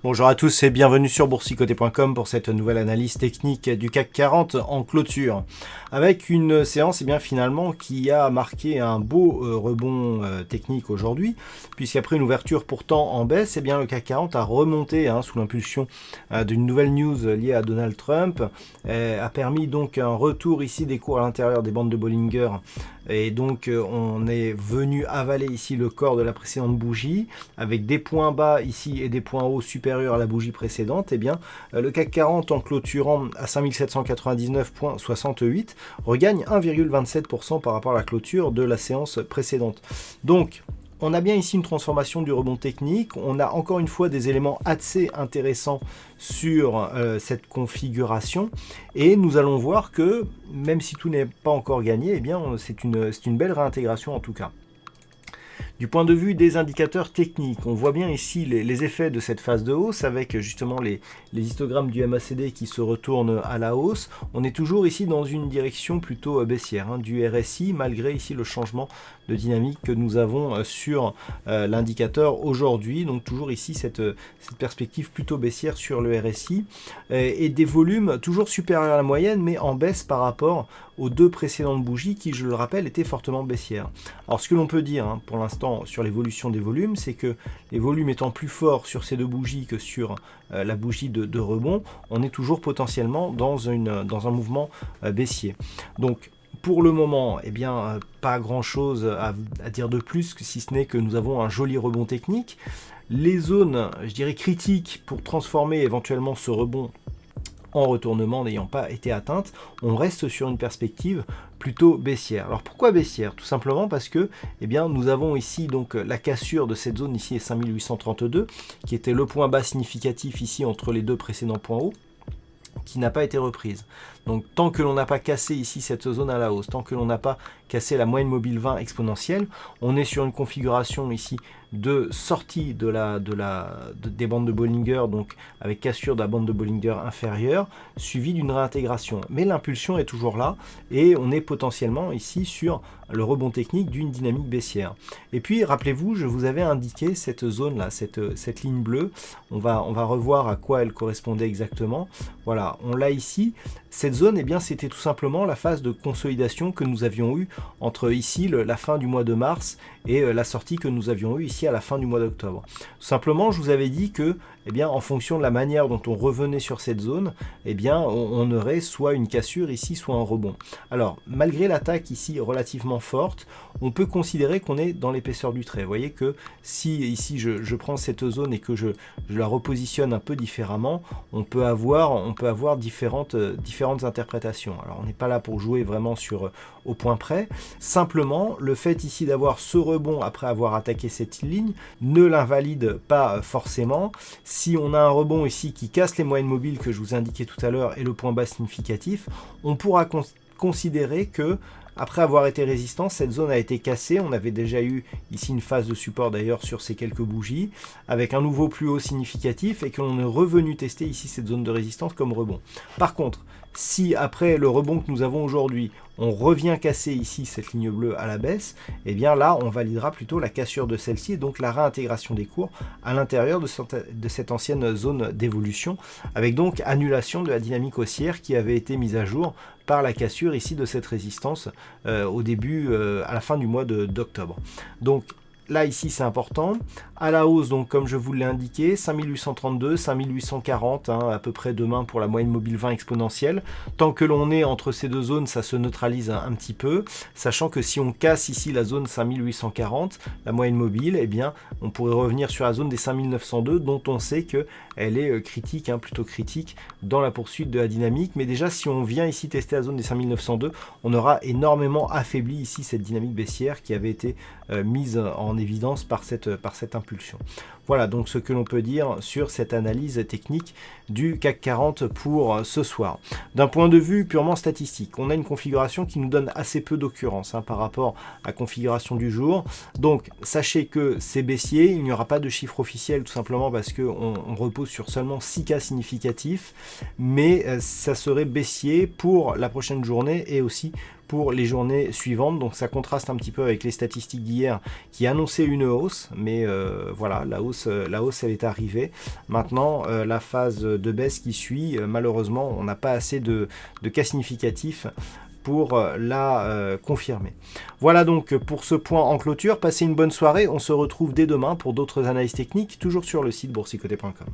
Bonjour à tous et bienvenue sur boursicoté.com pour cette nouvelle analyse technique du CAC 40 en clôture. Avec une séance finalement qui a marqué un beau rebond technique aujourd'hui, puisqu'après une ouverture pourtant en baisse, le CAC 40 a remonté sous l'impulsion d'une nouvelle news liée à Donald Trump, a permis donc un retour ici des cours à l'intérieur des bandes de Bollinger. Et donc on est venu avaler ici le corps de la précédente bougie avec des points bas ici et des points hauts supérieurs à la bougie précédente. Le CAC 40 en clôturant à 5799,68 regagne 1,27% par rapport à la clôture de la séance précédente. Donc on a bien ici une transformation du rebond technique. On a encore une fois des éléments assez intéressants sur cette configuration. Et nous allons voir que, même si tout n'est pas encore gagné, c'est une belle réintégration en tout cas. Du point de vue des indicateurs techniques, on voit bien ici les effets de cette phase de hausse avec justement les histogrammes du MACD qui se retournent à la hausse. On est toujours ici dans une direction plutôt baissière du RSI, malgré ici le changement de dynamique que nous avons sur l'indicateur aujourd'hui. Donc toujours ici cette perspective plutôt baissière sur le RSI et des volumes toujours supérieurs à la moyenne mais en baisse par rapport aux deux précédentes bougies qui, je le rappelle, étaient fortement baissières. Alors ce que l'on peut dire pour l'instant sur l'évolution des volumes, c'est que les volumes étant plus forts sur ces deux bougies que sur la bougie de rebond, on est toujours potentiellement dans un mouvement baissier. Donc pour le moment, pas grand chose à dire de plus, si ce n'est que nous avons un joli rebond technique. Les zones, je dirais, critiques pour transformer éventuellement ce rebond en retournement n'ayant pas été atteinte, on reste sur une perspective plutôt baissière. Alors pourquoi baissière? Tout simplement parce que nous avons ici donc la cassure de cette zone ici est 5832 qui était le point bas significatif ici entre les deux précédents points hauts, qui n'a pas été reprise. Donc tant que l'on n'a pas cassé ici cette zone à la hausse, tant que l'on n'a pas cassé la moyenne mobile 20 exponentielle, on est sur une configuration ici de sortie des bandes de Bollinger, donc avec cassure de la bande de Bollinger inférieure, suivie d'une réintégration. Mais l'impulsion est toujours là et on est potentiellement ici sur le rebond technique d'une dynamique baissière. Et puis rappelez-vous, je vous avais indiqué cette zone là, cette ligne bleue. On va revoir à quoi elle correspondait exactement. Voilà, on l'a ici. Cette zone, c'était tout simplement la phase de consolidation que nous avions eue entre ici la fin du mois de mars et la sortie que nous avions eue ici à la fin du mois d'octobre. Tout simplement, je vous avais dit que, en fonction de la manière dont on revenait sur cette zone, on aurait soit une cassure ici, soit un rebond. Alors, malgré l'attaque ici relativement forte, on peut considérer qu'on est dans l'épaisseur du trait. Vous voyez que si ici je prends cette zone et que je la repositionne un peu différemment, on peut avoir différentes interprétations. Alors, on n'est pas là pour jouer vraiment au point près. Simplement, le fait ici d'avoir ce rebond après avoir attaqué cette ligne ne l'invalide pas forcément. Si on a un rebond ici qui casse les moyennes mobiles que je vous indiquais tout à l'heure et le point bas significatif, on pourra considérer que après avoir été résistant, cette zone a été cassée. On avait déjà eu ici une phase de support d'ailleurs sur ces quelques bougies, avec un nouveau plus haut significatif et que l'on est revenu tester ici cette zone de résistance comme rebond. Par contre, si après le rebond que nous avons aujourd'hui, on revient casser ici cette ligne bleue à la baisse, là on validera plutôt la cassure de celle-ci et donc la réintégration des cours à l'intérieur de cette ancienne zone d'évolution, avec donc annulation de la dynamique haussière qui avait été mise à jour par la cassure ici de cette résistance au début, à la fin du mois d'octobre. Donc là ici c'est important, à la hausse donc comme je vous l'ai indiqué, 5832, 5840 à peu près demain pour la moyenne mobile 20 exponentielle. Tant que l'on est entre ces deux zones, ça se neutralise un petit peu, sachant que si on casse ici la zone 5840, la moyenne mobile, on pourrait revenir sur la zone des 5902 dont on sait que elle est critique, plutôt critique dans la poursuite de la dynamique. Mais déjà si on vient ici tester la zone des 5902, on aura énormément affaibli ici cette dynamique baissière qui avait été mise en évidence par cette impulsion. Voilà donc ce que l'on peut dire sur cette analyse technique du CAC 40 pour ce soir. D'un point de vue purement statistique, on a une configuration qui nous donne assez peu d'occurrences par rapport à la configuration du jour. Donc sachez que c'est baissier, il n'y aura pas de chiffre officiel tout simplement parce qu'on repose sur seulement 6 cas significatifs, mais ça serait baissier pour la prochaine journée et aussi pour les journées suivantes. Donc ça contraste un petit peu avec les statistiques d'hier qui annonçaient une hausse, mais voilà, la hausse elle est arrivée. Maintenant, la phase de baisse qui suit, malheureusement, on n'a pas assez de cas significatifs pour la confirmer. Voilà donc pour ce point en clôture. Passez une bonne soirée. On se retrouve dès demain pour d'autres analyses techniques, toujours sur le site boursicoté.com.